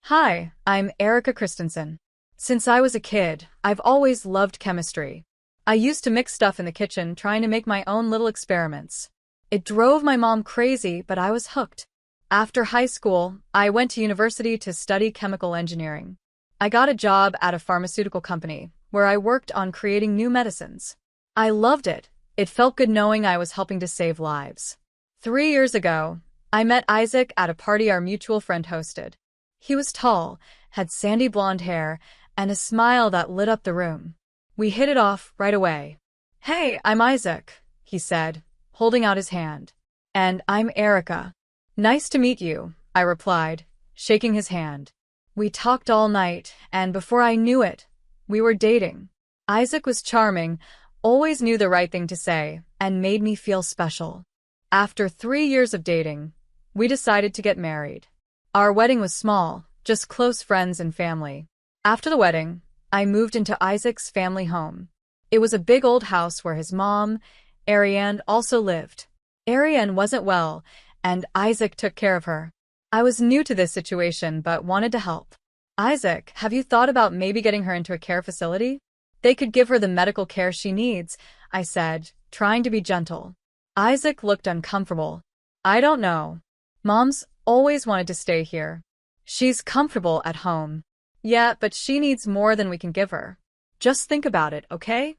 Hi, I'm Erica Christensen. Since I was a kid, I've always loved chemistry. I used to mix stuff in the kitchen trying to make my own little experiments. It drove my mom crazy, but I was hooked. After high school, I went to university to study chemical engineering. I got a job at a pharmaceutical company, where I worked on creating new medicines. I loved it. It felt good knowing I was helping to save lives. 3 years ago, I met Isaac at a party our mutual friend hosted. He was tall, had sandy blonde hair, and a smile that lit up the room. We hit it off right away. "Hey, I'm Isaac," he said, holding out his hand. "And I'm Erica." "Nice to meet you," I replied, shaking his hand. We talked all night, and before I knew it, we were dating. Isaac was charming, always knew the right thing to say, and made me feel special. After 3 years of dating, we decided to get married. Our wedding was small, just close friends and family. After the wedding, I moved into Isaac's family home. It was a big old house where his mom, Ariane, also lived. Ariane wasn't well, and Isaac took care of her. I was new to this situation but wanted to help. "Isaac, have you thought about maybe getting her into a care facility? They could give her the medical care she needs," I said, trying to be gentle. Isaac looked uncomfortable. "I don't know. Mom's always wanted to stay here. She's comfortable at home." "Yeah, but she needs more than we can give her. Just think about it, okay?"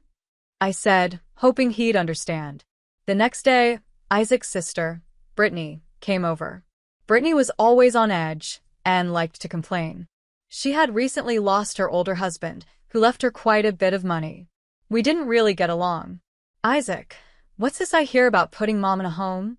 I said, hoping he'd understand. The next day, Isaac's sister, Brittany, came over. Brittany was always on edge and liked to complain. She had recently lost her older husband, who left her quite a bit of money. We didn't really get along. "Isaac, what's this I hear about putting Mom in a home?"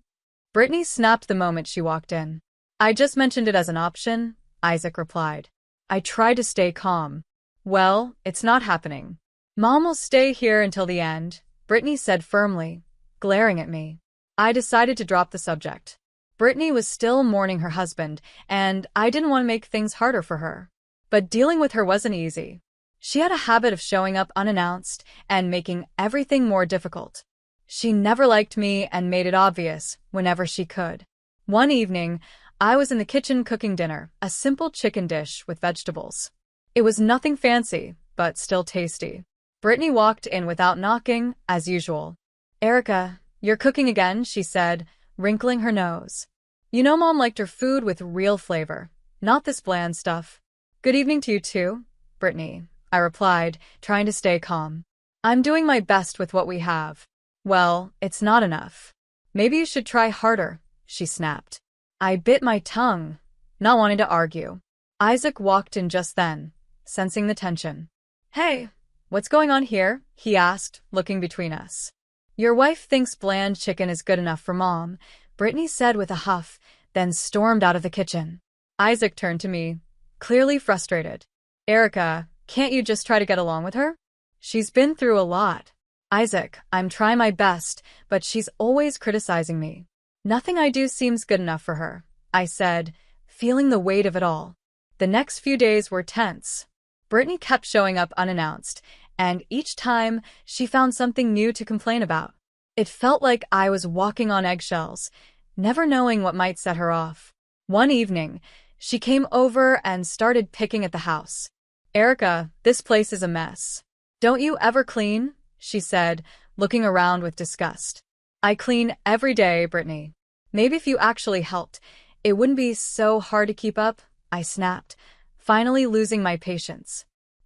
Brittany snapped the moment she walked in. "I just mentioned it as an option," Isaac replied. I tried to stay calm. "Well, it's not happening. Mom will stay here until the end," Brittany said firmly, glaring at me. I decided to drop the subject. Brittany was still mourning her husband, and I didn't want to make things harder for her. But dealing with her wasn't easy. She had a habit of showing up unannounced and making everything more difficult. She never liked me and made it obvious whenever she could. One evening, I was in the kitchen cooking dinner, a simple chicken dish with vegetables. It was nothing fancy, but still tasty. Brittany walked in without knocking, as usual. "Erica, you're cooking again," she said, wrinkling her nose. "You know Mom liked her food with real flavor, not this bland stuff." "Good evening to you too, Brittany," I replied, trying to stay calm. "I'm doing my best with what we have." "Well, it's not enough. Maybe you should try harder," she snapped. I bit my tongue, not wanting to argue. Isaac walked in just then, sensing the tension. "Hey, what's going on here?" he asked, looking between us. "Your wife thinks bland chicken is good enough for Mom," Brittany said with a huff, then stormed out of the kitchen. Isaac turned to me, clearly frustrated. "Erica, can't you just try to get along with her? She's been through a lot." "Isaac, I'm trying my best, but she's always criticizing me. Nothing I do seems good enough for her," I said, feeling the weight of it all. The next few days were tense. Brittany kept showing up unannounced, and each time she found something new to complain about. It felt like I was walking on eggshells, never knowing what might set her off. One evening, she came over and started picking at the house. "Erica, this place is a mess. Don't you ever clean?" she said, looking around with disgust. "I clean every day, Brittany. Maybe if you actually helped, it wouldn't be so hard to keep up," I snapped, finally losing my patience.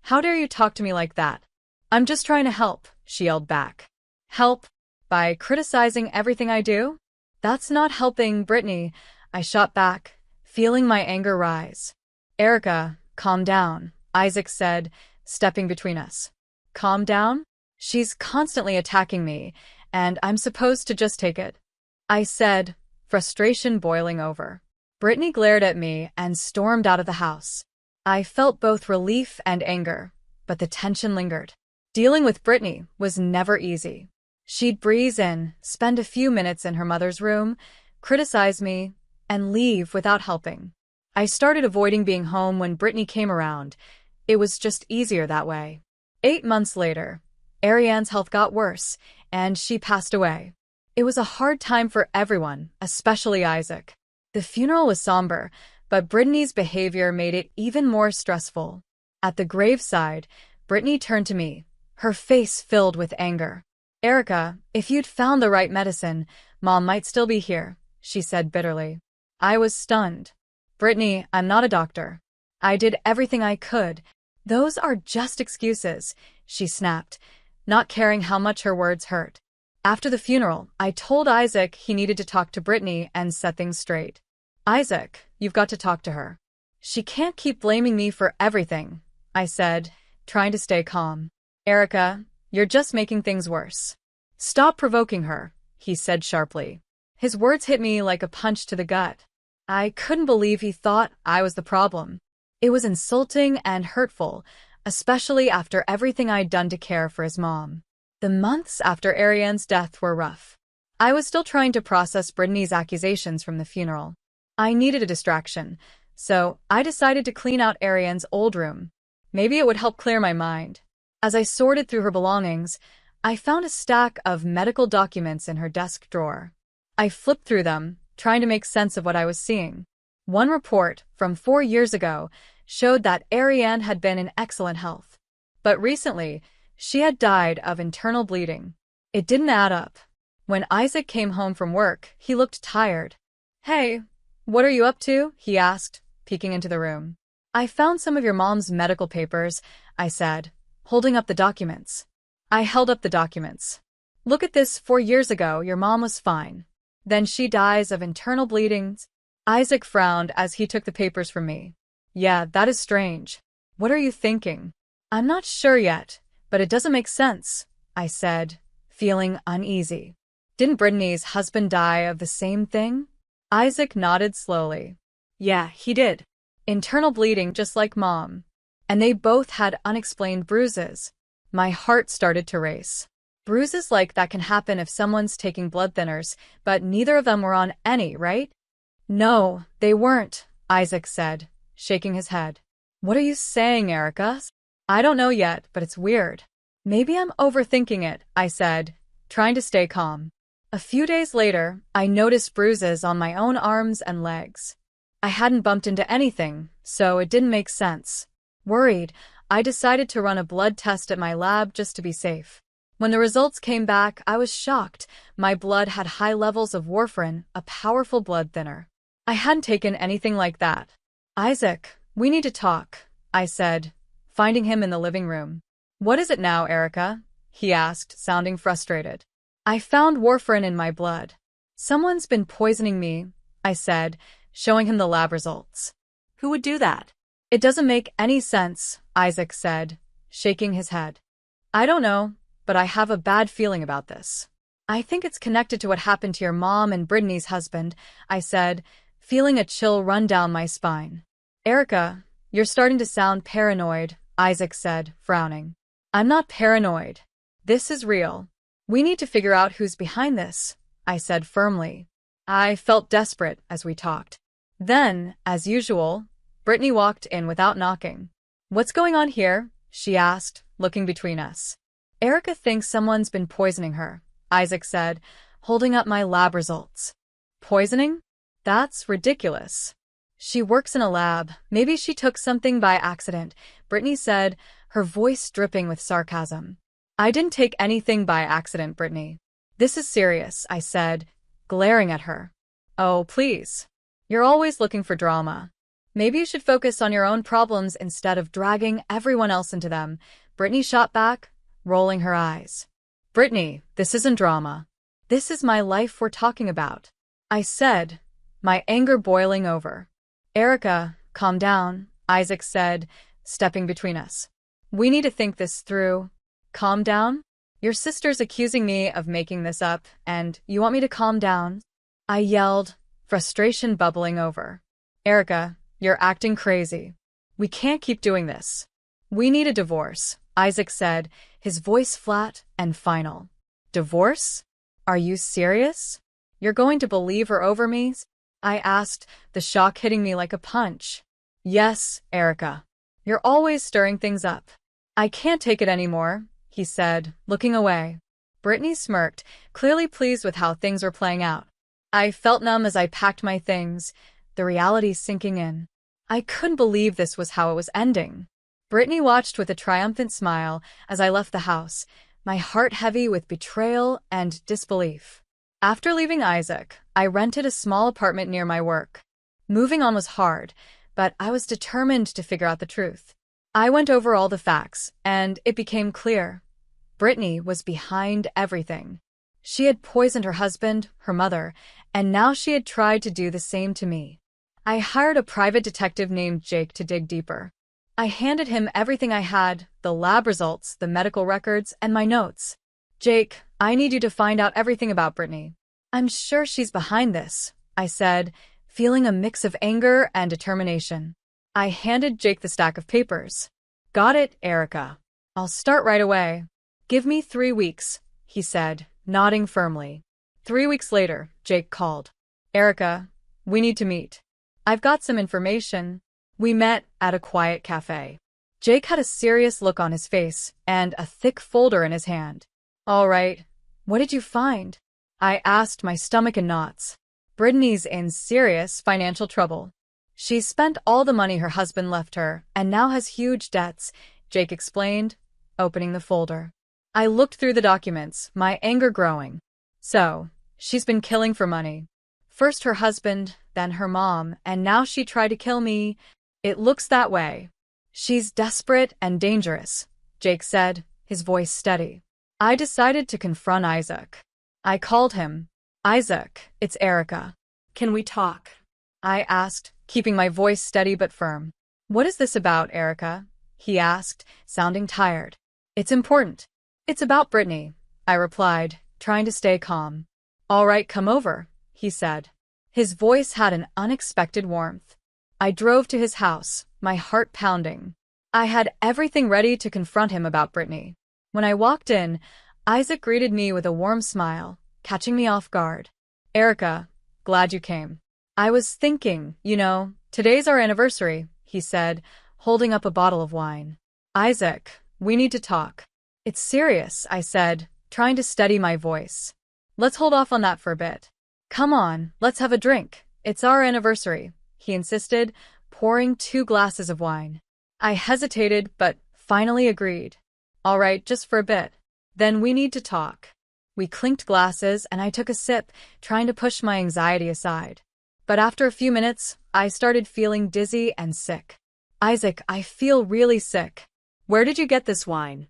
"How dare you talk to me like that?" "I'm just trying to help," she yelled back. "Help? By criticizing everything I do?" "That's not helping, Brittany," I shot back, feeling my anger rise. "Erica, calm down," Isaac said, stepping between us. "Calm down? She's constantly attacking me, and I'm supposed to just take it," I said, frustration boiling over. Brittany glared at me and stormed out of the house. I felt both relief and anger, but the tension lingered. Dealing with Brittany was never easy. She'd breeze in, spend a few minutes in her mother's room, criticize me, and leave without helping. I started avoiding being home when Brittany came around. It was just easier that way. 8 months later, Ariane's health got worse, and she passed away. It was a hard time for everyone, especially Isaac. The funeral was somber, but Brittany's behavior made it even more stressful. At the graveside, Brittany turned to me, her face filled with anger. "Erica, if you'd found the right medicine, Mom might still be here," she said bitterly. I was stunned. "Brittany, I'm not a doctor. I did everything I could." "Those are just excuses," she snapped, not caring how much her words hurt. After the funeral, I told Isaac he needed to talk to Brittany and set things straight. "Isaac, you've got to talk to her. She can't keep blaming me for everything," I said, trying to stay calm. "Erica, you're just making things worse. Stop provoking her," he said sharply. His words hit me like a punch to the gut. I couldn't believe he thought I was the problem. It was insulting and hurtful, especially after everything I'd done to care for his mom. The months after Ariane's death were rough. I was still trying to process Brittany's accusations from the funeral. I needed a distraction, so I decided to clean out Ariane's old room. Maybe it would help clear my mind. As I sorted through her belongings, I found a stack of medical documents in her desk drawer. I flipped through them, trying to make sense of what I was seeing. One report from 4 years ago showed that Ariane had been in excellent health. But recently, she had died of internal bleeding. It didn't add up. When Isaac came home from work, he looked tired. "Hey, what are you up to?" he asked, peeking into the room. "I found some of your mom's medical papers," I said, holding up the documents. I held up the documents. "Look at this, 4 years ago, your mom was fine. Then she dies of internal bleedings." Isaac frowned as he took the papers from me. "Yeah, that is strange. What are you thinking?" "I'm not sure yet, but it doesn't make sense," I said, feeling uneasy. "Didn't Brittany's husband die of the same thing?" Isaac nodded slowly. "Yeah, he did. Internal bleeding just like Mom. And they both had unexplained bruises." My heart started to race. Bruises like that can happen if someone's taking blood thinners, but neither of them were on any, right? "No, they weren't," Isaac said, shaking his head. "What are you saying, Erica?" "I don't know yet, but it's weird. Maybe I'm overthinking it," I said, trying to stay calm. A few days later, I noticed bruises on my own arms and legs. I hadn't bumped into anything, so it didn't make sense. Worried, I decided to run a blood test at my lab just to be safe. When the results came back, I was shocked. My blood had high levels of warfarin, a powerful blood thinner. I hadn't taken anything like that. "Isaac, we need to talk," I said, finding him in the living room. "What is it now, Erica?" he asked, sounding frustrated. "I found warfarin in my blood. Someone's been poisoning me," I said, showing him the lab results. "Who would do that?" "It doesn't make any sense," Isaac said, shaking his head. "I don't know, but I have a bad feeling about this. I think it's connected to what happened to your mom and Brittany's husband," I said, feeling a chill run down my spine. "Erica, you're starting to sound paranoid," Isaac said, frowning. "I'm not paranoid. This is real. We need to figure out who's behind this," I said firmly. I felt desperate as we talked. Then, as usual, Brittany walked in without knocking. "What's going on here?" she asked, looking between us. "Erica thinks someone's been poisoning her," Isaac said, holding up my lab results. "Poisoning? That's ridiculous. She works in a lab. Maybe she took something by accident," Brittany said, her voice dripping with sarcasm. "I didn't take anything by accident, Brittany. This is serious," I said, glaring at her. "Oh, please. You're always looking for drama. Maybe you should focus on your own problems instead of dragging everyone else into them," Brittany shot back, rolling her eyes. "Brittany, this isn't drama. This is my life we're talking about," I said, my anger boiling over. "Erica, calm down," Isaac said, stepping between us. "We need to think this through." "Calm down? Your sister's accusing me of making this up, and you want me to calm down?" I yelled, frustration bubbling over. "Erica, you're acting crazy. We can't keep doing this. We need a divorce," Isaac said, his voice flat and final. "Divorce? Are you serious? You're going to believe her over me?" I asked, the shock hitting me like a punch. "Yes, Erica. You're always stirring things up. I can't take it anymore," he said, looking away. Brittany smirked, clearly pleased with how things were playing out. I felt numb as I packed my things, the reality sinking in. I couldn't believe this was how it was ending. Brittany watched with a triumphant smile as I left the house, my heart heavy with betrayal and disbelief. After leaving Isaac, I rented a small apartment near my work. Moving on was hard, but I was determined to figure out the truth. I went over all the facts, and it became clear. Brittany was behind everything. She had poisoned her husband, her mother, and now she had tried to do the same to me. I hired a private detective named Jake to dig deeper. I handed him everything I had, the lab results, the medical records, and my notes. "Jake, I need you to find out everything about Brittany. I'm sure she's behind this," I said, feeling a mix of anger and determination. I handed Jake the stack of papers. "Got it, Erica. I'll start right away." "Give me 3 weeks," he said, nodding firmly. 3 weeks later, Jake called. "Erica, we need to meet. I've got some information." We met at a quiet cafe. Jake had a serious look on his face and a thick folder in his hand. "All right, what did you find?" I asked, my stomach in knots. "Brittany's in serious financial trouble. She's spent all the money her husband left her and now has huge debts," Jake explained, opening the folder. I looked through the documents, my anger growing. "So, she's been killing for money. First her husband, then her mom, and now she tried to kill me. It looks that way." "She's desperate and dangerous," Jake said, his voice steady. I decided to confront Isaac. I called him. "Isaac, it's Erica. Can we talk?" I asked, keeping my voice steady but firm. "What is this about, Erica?" he asked, sounding tired. "It's important. It's about Brittany," I replied, trying to stay calm. "All right, come over," he said. His voice had an unexpected warmth. I drove to his house, my heart pounding. I had everything ready to confront him about Brittany. When I walked in, Isaac greeted me with a warm smile, catching me off guard. "Erica, glad you came. I was thinking, today's our anniversary," he said, holding up a bottle of wine. "Isaac, we need to talk." "It's serious," I said, trying to steady my voice. "Let's hold off on that for a bit. Come on, let's have a drink. It's our anniversary," he insisted, pouring 2 glasses of wine. I hesitated, but finally agreed. "All right, just for a bit. Then we need to talk." We clinked glasses, and I took a sip, trying to push my anxiety aside. But after a few minutes, I started feeling dizzy and sick. "Isaac, I feel really sick." "Where did you get this wine?"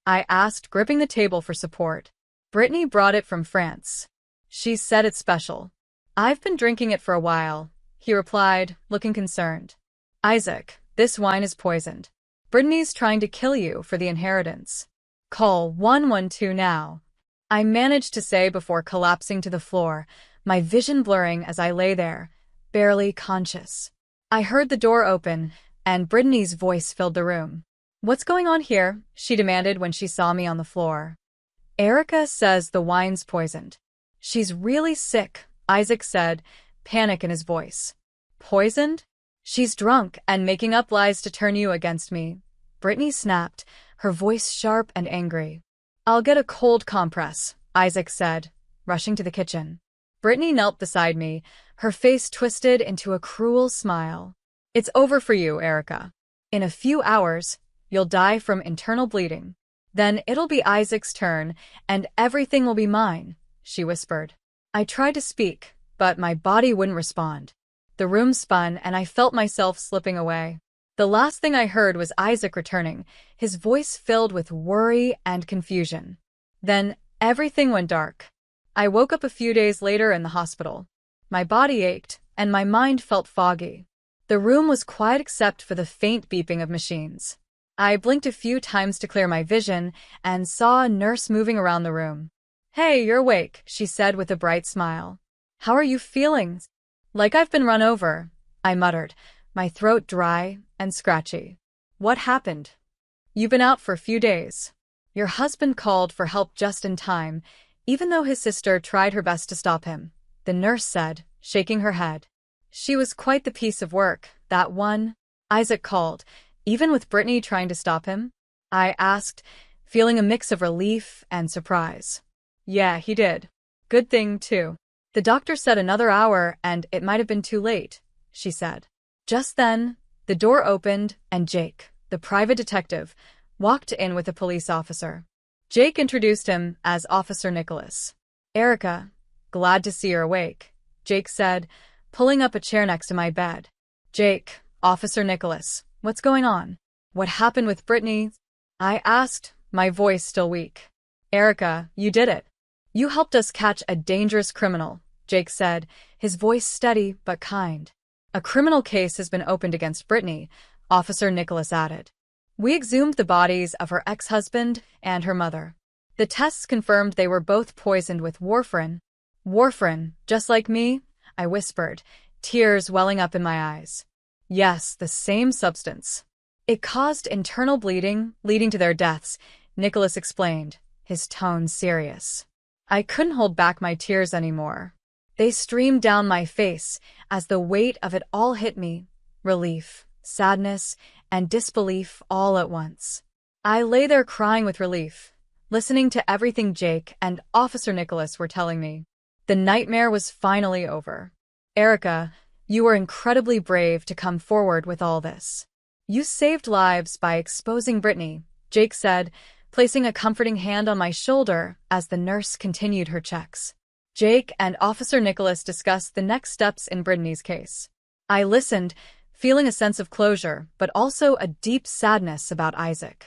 I asked, gripping the table for support. "Brittany brought it from France. She said it's special." "I've been drinking it for a while," he replied, looking concerned. "Isaac, this wine is poisoned. Brittany's trying to kill you for the inheritance. Call 112 now." I managed to say before collapsing to the floor, my vision blurring as I lay there, barely conscious. I heard the door open, and Brittany's voice filled the room. "What's going on here?" she demanded when she saw me on the floor. "Erica says the wine's poisoned. She's really sick," Isaac said, panic in his voice. "Poisoned? She's drunk and making up lies to turn you against me," Brittany snapped, her voice sharp and angry. "I'll get a cold compress," Isaac said, rushing to the kitchen. Brittany knelt beside me, her face twisted into a cruel smile. "It's over for you, Erica. In a few hours, you'll die from internal bleeding. Then it'll be Isaac's turn, and everything will be mine," she whispered. I tried to speak, but my body wouldn't respond. The room spun, and I felt myself slipping away. The last thing I heard was Isaac returning, his voice filled with worry and confusion. Then everything went dark. I woke up a few days later in the hospital. My body ached, and my mind felt foggy. The room was quiet except for the faint beeping of machines. I blinked a few times to clear my vision and saw a nurse moving around the room. "Hey, you're awake," she said with a bright smile. "How are you feeling?" "Like I've been run over," I muttered, my throat dry and scratchy. "What happened?" "You've been out for a few days. Your husband called for help just in time, even though his sister tried her best to stop him," the nurse said, shaking her head. "She was quite the piece of work, that one," Isaac called, "even with Brittany trying to stop him?" I asked, feeling a mix of relief and surprise. "Yeah, he did. Good thing, too. The doctor said another hour and it might have been too late," she said. Just then, the door opened and Jake, the private detective, walked in with a police officer. Jake introduced him as Officer Nicholas. "Erica, glad to see you're awake," Jake said, pulling up a chair next to my bed. "Jake, Officer Nicholas, what's going on? What happened with Brittany?" I asked, my voice still weak. "Erica, you did it. You helped us catch a dangerous criminal," Jake said, his voice steady but kind. "A criminal case has been opened against Brittany," Officer Nicholas added. "We exhumed the bodies of her ex-husband and her mother. The tests confirmed they were both poisoned with warfarin." "Warfarin, just like me?" I whispered, tears welling up in my eyes. "Yes, the same substance. It caused internal bleeding, leading to their deaths," Nicholas explained, his tone serious. I couldn't hold back my tears anymore. They streamed down my face as the weight of it all hit me, relief, sadness, and disbelief all at once. I lay there crying with relief, listening to everything Jake and Officer Nicholas were telling me. The nightmare was finally over. "Erica, you were incredibly brave to come forward with all this. You saved lives by exposing Brittany," Jake said, placing a comforting hand on my shoulder as the nurse continued her checks. Jake and Officer Nicholas discussed the next steps in Brittany's case. I listened, feeling a sense of closure, but also a deep sadness about Isaac.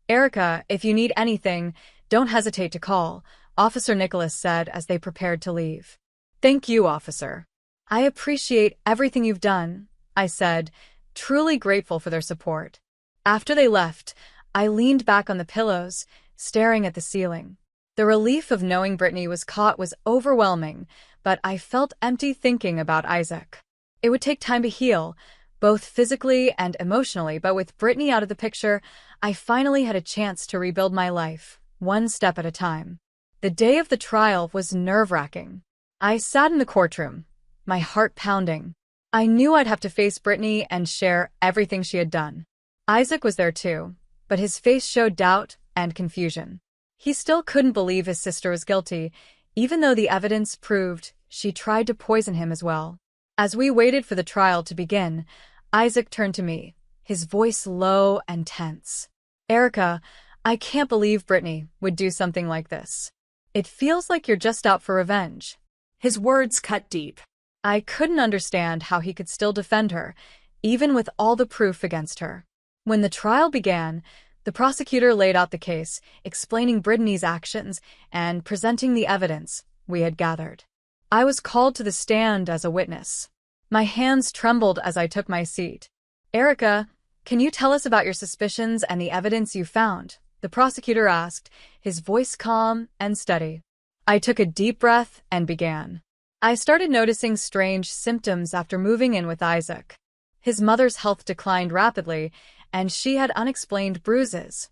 "Erica, if you need anything, don't hesitate to call," Officer Nicholas said as they prepared to leave. "Thank you, officer. I appreciate everything you've done," I said, truly grateful for their support. After they left, I leaned back on the pillows, staring at the ceiling. The relief of knowing Brittany was caught was overwhelming, but I felt empty thinking about Isaac. It would take time to heal, both physically and emotionally, but with Brittany out of the picture, I finally had a chance to rebuild my life, one step at a time. The day of the trial was nerve-wracking. I sat in the courtroom, my heart pounding. I knew I'd have to face Brittany and share everything she had done. Isaac was there too, but his face showed doubt and confusion. He still couldn't believe his sister was guilty, even though the evidence proved she tried to poison him as well. As we waited for the trial to begin, Isaac turned to me, his voice low and tense. "Erica, I can't believe Brittany would do something like this. It feels like you're just out for revenge." His words cut deep. I couldn't understand how he could still defend her, even with all the proof against her. When the trial began, the prosecutor laid out the case, explaining Brittany's actions and presenting the evidence we had gathered. I was called to the stand as a witness. My hands trembled as I took my seat. "Erica, can you tell us about your suspicions and the evidence you found?" the prosecutor asked, his voice calm and steady. I took a deep breath and began. I started noticing strange symptoms after moving in with Isaac. His mother's health declined rapidly, and she had unexplained bruises.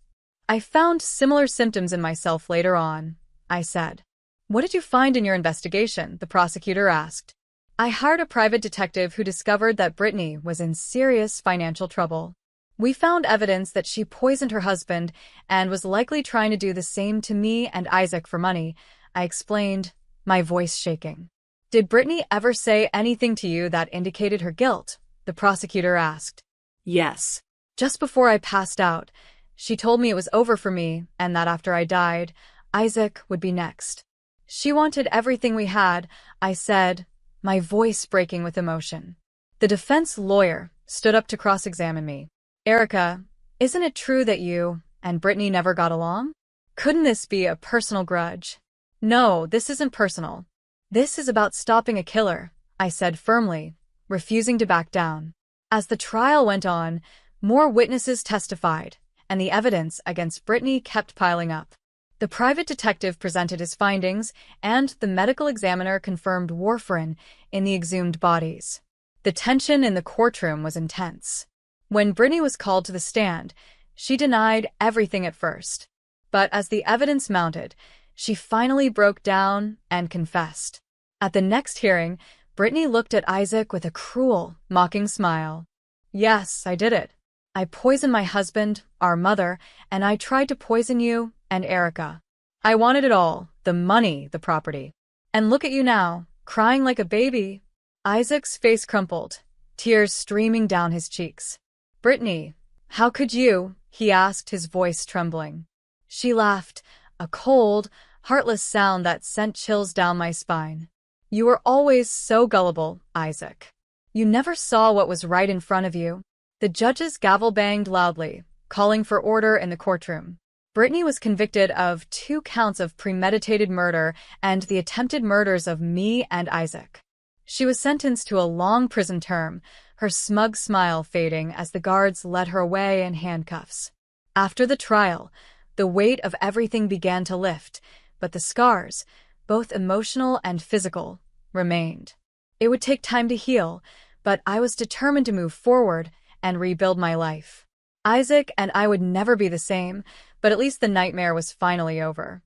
"I found similar symptoms in myself later on," I said. "What did you find in your investigation?" the prosecutor asked. "I hired a private detective who discovered that Brittany was in serious financial trouble. We found evidence that she poisoned her husband and was likely trying to do the same to me and Isaac for money," I explained, my voice shaking. "Did Brittany ever say anything to you that indicated her guilt?" the prosecutor asked. "Yes. Just before I passed out, she told me it was over for me and that after I died, Isaac would be next. She wanted everything we had," I said, my voice breaking with emotion. The defense lawyer stood up to cross-examine me. "Erica, isn't it true that you and Brittany never got along? Couldn't this be a personal grudge?" "No, this isn't personal. This is about stopping a killer," I said firmly, refusing to back down. As the trial went on, more witnesses testified, and the evidence against Brittany kept piling up. The private detective presented his findings, and the medical examiner confirmed warfarin in the exhumed bodies. The tension in the courtroom was intense. When Brittany was called to the stand, she denied everything at first. But as the evidence mounted, she finally broke down and confessed. At the next hearing, Brittany looked at Isaac with a cruel, mocking smile. "Yes, I did it. I poisoned my husband, our mother, and I tried to poison you and Erica. I wanted it all, the money, the property. And look at you now, crying like a baby." Isaac's face crumpled, tears streaming down his cheeks. "Brittany, how could you?" he asked, his voice trembling. She laughed, a cold, heartless sound that sent chills down my spine. "You were always so gullible, Isaac. You never saw what was right in front of you." The judge's gavel banged loudly, calling for order in the courtroom. Brittany was convicted of 2 counts of premeditated murder and the attempted murders of me and Isaac. She was sentenced to a long prison term, her smug smile fading as the guards led her away in handcuffs. After the trial, the weight of everything began to lift, but the scars, both emotional and physical, remained. It would take time to heal, but I was determined to move forward and rebuild my life. Isaac and I would never be the same, but at least the nightmare was finally over.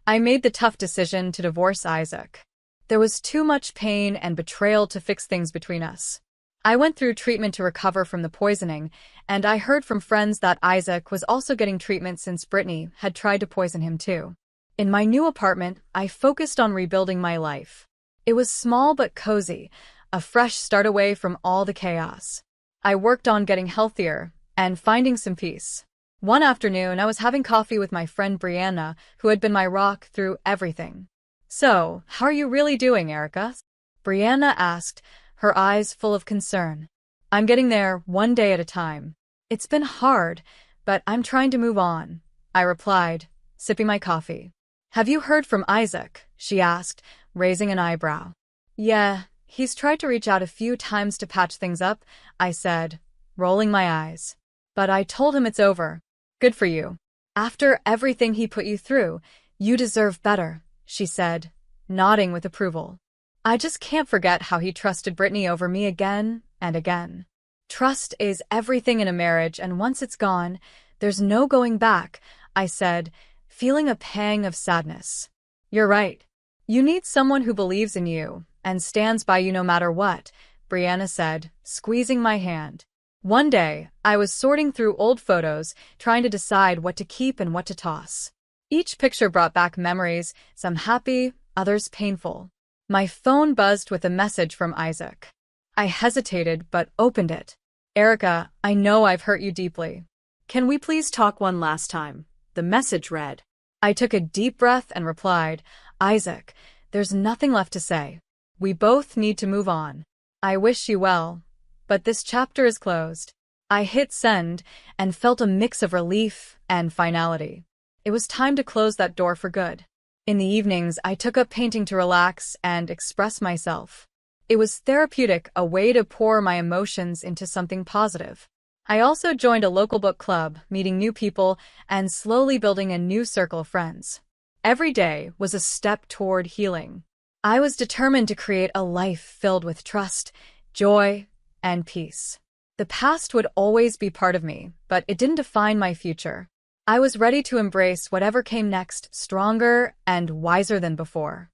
I made the tough decision to divorce Isaac. There was too much pain and betrayal to fix things between us. I went through treatment to recover from the poisoning, and I heard from friends that Isaac was also getting treatment since Brittany had tried to poison him too. In my new apartment, I focused on rebuilding my life. It was small but cozy, a fresh start away from all the chaos. I worked on getting healthier and finding some peace. One afternoon, I was having coffee with my friend Brianna, who had been my rock through everything. "So, how are you really doing, Erica?" Brianna asked, her eyes full of concern. "I'm getting there one day at a time. It's been hard, but I'm trying to move on," I replied, sipping my coffee. "Have you heard from Isaac?" she asked, raising an eyebrow. "Yeah, he's tried to reach out a few times to patch things up," I said, rolling my eyes. "But I told him it's over." "Good for you. After everything he put you through, you deserve better," she said, nodding with approval. I just can't forget how he trusted Brittany over me again and again. Trust is everything in a marriage, and once it's gone, there's no going back, I said, feeling a pang of sadness. "You're right. You need someone who believes in you and stands by you no matter what," Brianna said, squeezing my hand. One day, I was sorting through old photos, trying to decide what to keep and what to toss. Each picture brought back memories, some happy, others painful. My phone buzzed with a message from Isaac. I hesitated but opened it. "Erica, I know I've hurt you deeply. Can we please talk one last time?" the message read. I took a deep breath and replied, "Isaac, there's nothing left to say. We both need to move on. I wish you well, but this chapter is closed." I hit send and felt a mix of relief and finality. It was time to close that door for good. In the evenings, I took up painting to relax and express myself. It was therapeutic, a way to pour my emotions into something positive. I also joined a local book club, meeting new people and slowly building a new circle of friends. Every day was a step toward healing. I was determined to create a life filled with trust, joy, and peace. The past would always be part of me, but it didn't define my future. I was ready to embrace whatever came next, stronger and wiser than before.